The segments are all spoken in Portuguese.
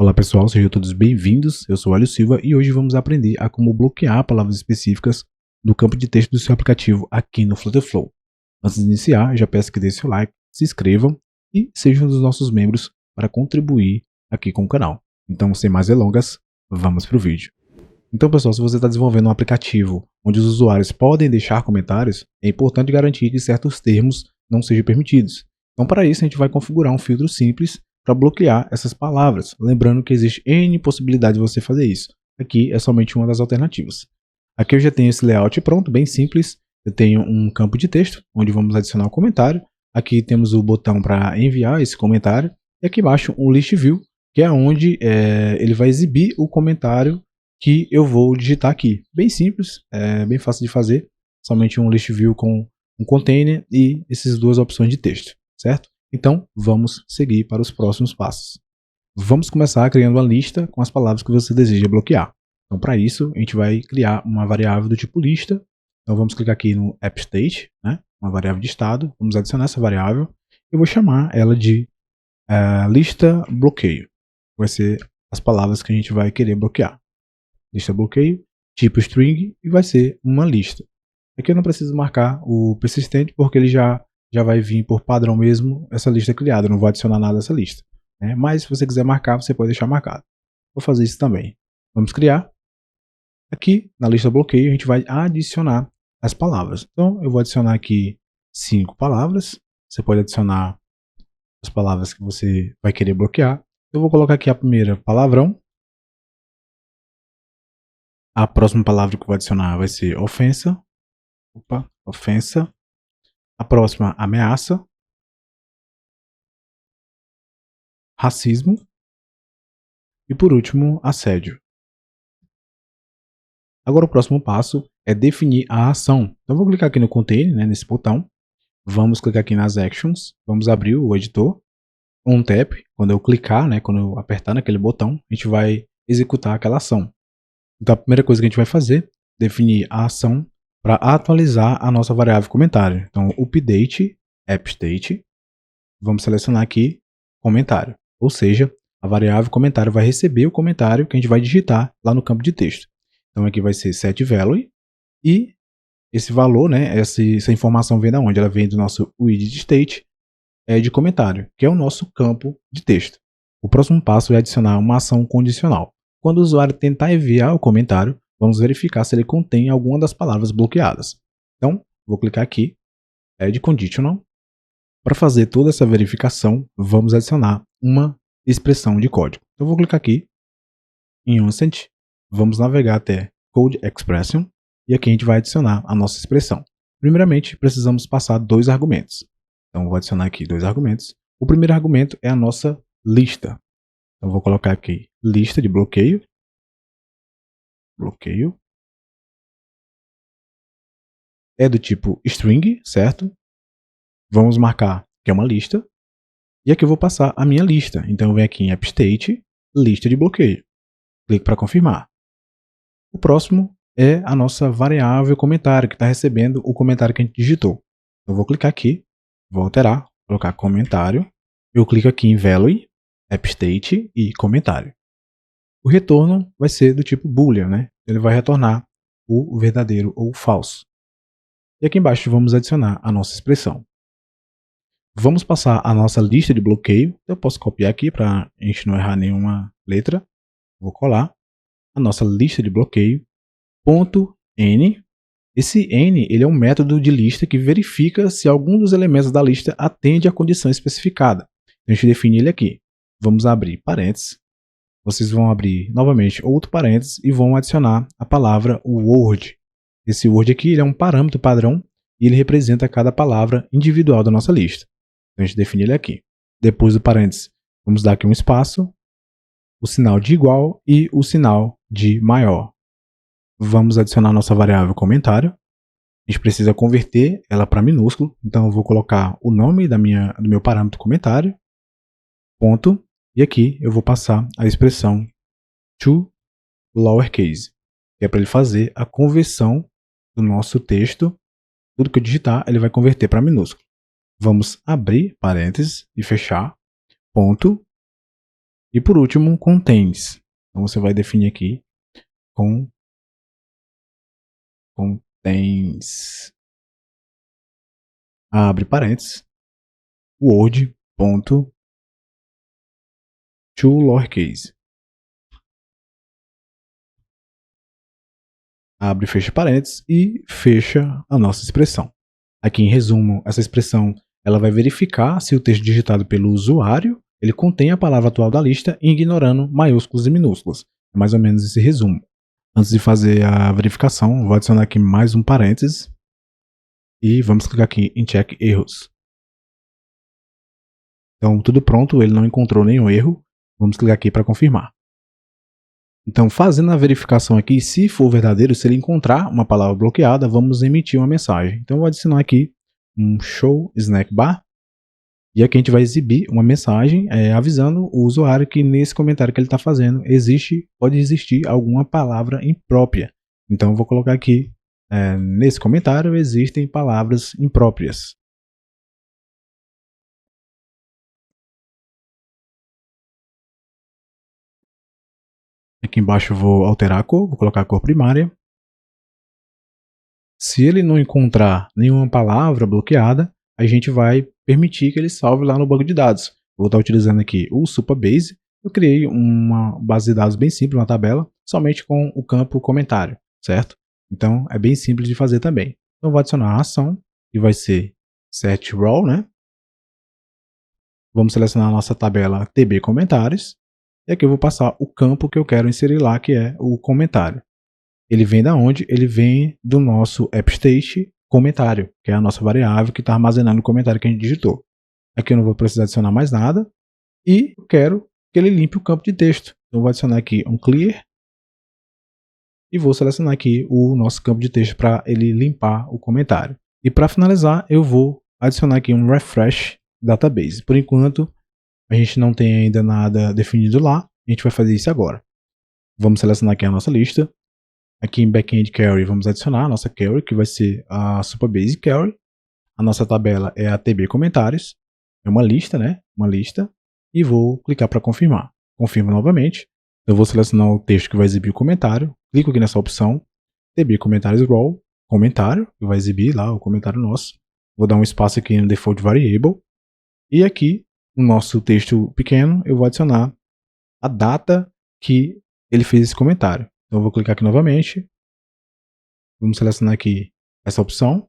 Olá pessoal, sejam todos bem-vindos, eu sou o Hélio Silva e hoje vamos aprender a como bloquear palavras específicas no campo de texto do seu aplicativo aqui no Flutterflow. Antes de iniciar, já peço que deixem o like, se inscrevam e sejam um dos nossos membros para contribuir aqui com o canal. Então, sem mais delongas, vamos para o vídeo. Então pessoal, se você está desenvolvendo um aplicativo onde os usuários podem deixar comentários, é importante garantir que certos termos não sejam permitidos. Então para isso a gente vai configurar um filtro simples para bloquear essas palavras, lembrando que existe N possibilidades de você fazer isso. Aqui é somente uma das alternativas. Aqui eu já tenho esse layout pronto, bem simples. Eu tenho um campo de texto, onde vamos adicionar um comentário. Aqui temos o botão para enviar esse comentário. E aqui embaixo um list view, que é onde ele vai exibir o comentário que eu vou digitar aqui. Bem simples, bem fácil de fazer. Somente um list view com um container e essas duas opções de texto, certo? Então, vamos seguir para os próximos passos. Vamos começar criando uma lista com as palavras que você deseja bloquear. Então, para isso, a gente vai criar uma variável do tipo lista. Então, vamos clicar aqui no AppState, né? Uma variável de estado. Vamos adicionar essa variável. Eu vou chamar ela de lista bloqueio. Vai ser as palavras que a gente vai querer bloquear. Lista bloqueio, tipo string, e vai ser uma lista. Aqui eu não preciso marcar o persistente, porque ele já vai vir por padrão mesmo essa lista criada. Eu não vou adicionar nada a essa lista, né? Mas se você quiser marcar, você pode deixar marcado. Vou fazer isso também. Vamos criar. Aqui na lista bloqueio a gente vai adicionar as palavras. Então eu vou adicionar aqui 5 palavras. Você pode adicionar as palavras que você vai querer bloquear. Eu vou colocar aqui a primeira, palavrão. A próxima palavra que eu vou adicionar vai ser ofensa. Ofensa. A próxima, ameaça. Racismo. E por último, assédio. Agora o próximo passo é definir a ação. Então eu vou clicar aqui no container, né, nesse botão. Vamos clicar aqui nas actions. Vamos abrir o editor. On tap, quando eu clicar, né, quando eu apertar naquele botão, a gente vai executar aquela ação. Então a primeira coisa que a gente vai fazer é definir a ação para atualizar a nossa variável comentário. Então update AppState. Vamos selecionar aqui comentário. Ou seja, a variável comentário vai receber o comentário que a gente vai digitar lá no campo de texto. Então aqui vai ser setValue e esse valor, né, essa informação vem da onde? Ela vem do nosso widget de comentário, que é o nosso campo de texto. O próximo passo é adicionar uma ação condicional. Quando o usuário tentar enviar o comentário, vamos verificar se ele contém alguma das palavras bloqueadas. Então, vou clicar aqui, Add Conditional. Para fazer toda essa verificação, vamos adicionar uma expressão de código. Então, eu vou clicar aqui em Unsent, vamos navegar até Code Expression e aqui a gente vai adicionar a nossa expressão. Primeiramente, precisamos passar 2 argumentos. Então, vou adicionar aqui 2 argumentos. O primeiro argumento é a nossa lista. Então, vou colocar aqui lista de bloqueio. Bloqueio. É do tipo string, certo? Vamos marcar que é uma lista. E aqui eu vou passar a minha lista. Então eu venho aqui em AppState, lista de bloqueio. Clico para confirmar. O próximo é a nossa variável comentário, que está recebendo o comentário que a gente digitou. Eu vou clicar aqui, vou alterar, colocar comentário. Eu clico aqui em Value, AppState e comentário. O retorno vai ser do tipo Boolean, né? Ele vai retornar o verdadeiro ou o falso. E aqui embaixo vamos adicionar a nossa expressão. Vamos passar a nossa lista de bloqueio. Eu posso copiar aqui para a gente não errar nenhuma letra. Vou colar a nossa lista de bloqueio. .n. Esse n ele é um método de lista que verifica se algum dos elementos da lista atende à condição especificada. A gente define ele aqui. Vamos abrir parênteses. Vocês vão abrir novamente outro parênteses e vão adicionar a palavra word. Esse word aqui ele é um parâmetro padrão e ele representa cada palavra individual da nossa lista. Então a gente define ele aqui. Depois do parênteses, vamos dar aqui um espaço, o sinal de igual e o sinal de maior. Vamos adicionar nossa variável comentário. A gente precisa converter ela para minúsculo, então eu vou colocar o nome do meu parâmetro comentário, ponto, e aqui eu vou passar a expressão to lowercase, que é para ele fazer a conversão do nosso texto. Tudo que eu digitar, ele vai converter para minúsculo. Vamos abrir parênteses e fechar, ponto, E por último, contains. Então você vai definir aqui contains, abre parênteses, word.toLowercase, abre e fecha parênteses e fecha a nossa expressão. Aqui em resumo, essa expressão ela vai verificar se o texto digitado pelo usuário ele contém a palavra atual da lista, ignorando maiúsculos e minúsculos. É mais ou menos esse resumo. Antes de fazer a verificação, vou adicionar aqui mais um parênteses e vamos clicar aqui em Check Erros. Então, tudo pronto, ele não encontrou nenhum erro. Vamos clicar aqui para confirmar. Então, fazendo a verificação aqui, se for verdadeiro, se ele encontrar uma palavra bloqueada, vamos emitir uma mensagem. Então, eu vou adicionar aqui um show snack bar. E aqui a gente vai exibir uma mensagem avisando o usuário que nesse comentário que ele está fazendo pode existir alguma palavra imprópria. Então, eu vou colocar aqui, nesse comentário existem palavras impróprias. Aqui embaixo eu vou alterar a cor, vou colocar a cor primária. Se ele não encontrar nenhuma palavra bloqueada, a gente vai permitir que ele salve lá no banco de dados. Vou estar utilizando aqui o Supabase. Eu criei uma base de dados bem simples, uma tabela, somente com o campo comentário, certo? Então é bem simples de fazer também. Então vou adicionar a ação, que vai ser setRow, né? Vamos selecionar a nossa tabela TB comentários. E aqui eu vou passar o campo que eu quero inserir lá, que é o comentário. Ele vem da onde? Ele vem do nosso AppState comentário, que é a nossa variável que está armazenando o comentário que a gente digitou. Aqui eu não vou precisar adicionar mais nada. E eu quero que ele limpe o campo de texto. Então eu vou adicionar aqui um clear. E vou selecionar aqui o nosso campo de texto para ele limpar o comentário. E para finalizar, eu vou adicionar aqui um refresh database. Por enquanto, a gente não tem ainda nada definido lá. A gente vai fazer isso agora. Vamos selecionar aqui a nossa lista. Aqui em Backend Query, vamos adicionar a nossa query, que vai ser a Supabase Query. A nossa tabela é a TB Comentários. É uma lista, né? Uma lista. E vou clicar para confirmar. Confirmo novamente. Eu vou selecionar o texto que vai exibir o comentário. Clico aqui nessa opção. TB Comentários Raw. Comentário, que vai exibir lá o comentário nosso. Vou dar um espaço aqui no Default Variable. E aqui, no nosso texto pequeno, eu vou adicionar a data que ele fez esse comentário. Então eu vou clicar aqui novamente. Vamos selecionar aqui essa opção.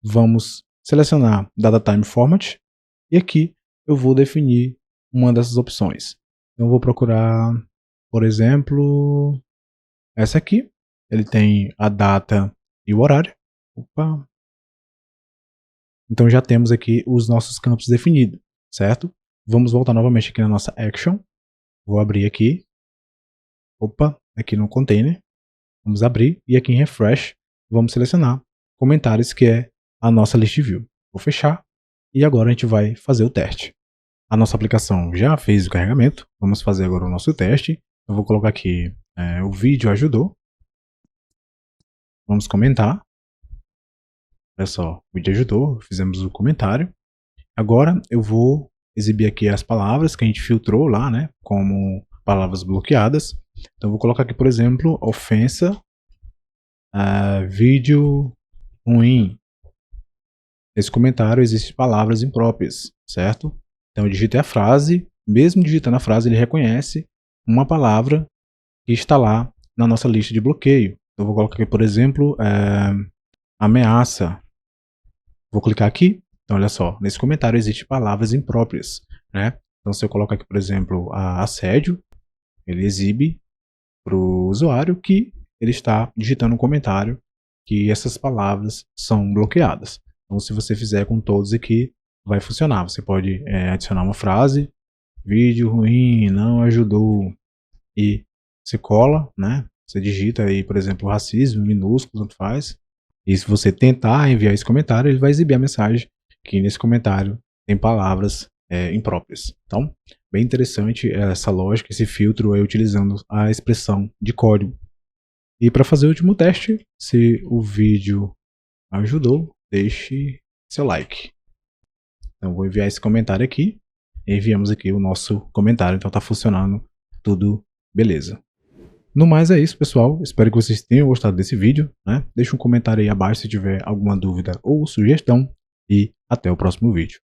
Vamos selecionar Data Time Format. E aqui eu vou definir uma dessas opções. Então eu vou procurar, por exemplo, essa aqui. Ele tem a data e o horário. Opa. Então já temos aqui os nossos campos definidos, certo? Vamos voltar novamente aqui na nossa Action. Vou abrir aqui. Opa, aqui no Container. Vamos abrir e aqui em Refresh vamos selecionar comentários, que é a nossa list view. Vou fechar e agora a gente vai fazer o teste. A nossa aplicação já fez o carregamento. Vamos fazer agora o nosso teste. Eu vou colocar aqui o vídeo ajudou. Vamos comentar. Olha só, o vídeo ajudou, fizemos o comentário. Agora eu vou exibir aqui as palavras que a gente filtrou lá, né, como palavras bloqueadas. Então eu vou colocar aqui, por exemplo, ofensa, vídeo ruim. Nesse comentário existem palavras impróprias, certo? Então eu digitei a frase, mesmo digitando a frase, ele reconhece uma palavra que está lá na nossa lista de bloqueio. Então, eu vou colocar aqui, por exemplo, ameaça. Vou clicar aqui. Então, olha só, nesse comentário existem palavras impróprias, né? Então, se eu colocar aqui, por exemplo, assédio, ele exibe para o usuário que ele está digitando um comentário que essas palavras são bloqueadas. Então, se você fizer com todos aqui, vai funcionar. Você pode adicionar uma frase, vídeo ruim, não ajudou, e você cola, né? Você digita aí, por exemplo, racismo, minúsculo, tanto faz. E se você tentar enviar esse comentário, ele vai exibir a mensagem que nesse comentário tem palavras impróprias. Então, bem interessante essa lógica, esse filtro aí utilizando a expressão de código. E para fazer o último teste, se o vídeo ajudou, deixe seu like. Então, vou enviar esse comentário aqui. enviamos aqui o nosso comentário. Então tá funcionando tudo beleza. No mais é isso, pessoal. Espero que vocês tenham gostado desse vídeo, né? Deixa um comentário aí abaixo se tiver alguma dúvida ou sugestão e até o próximo vídeo.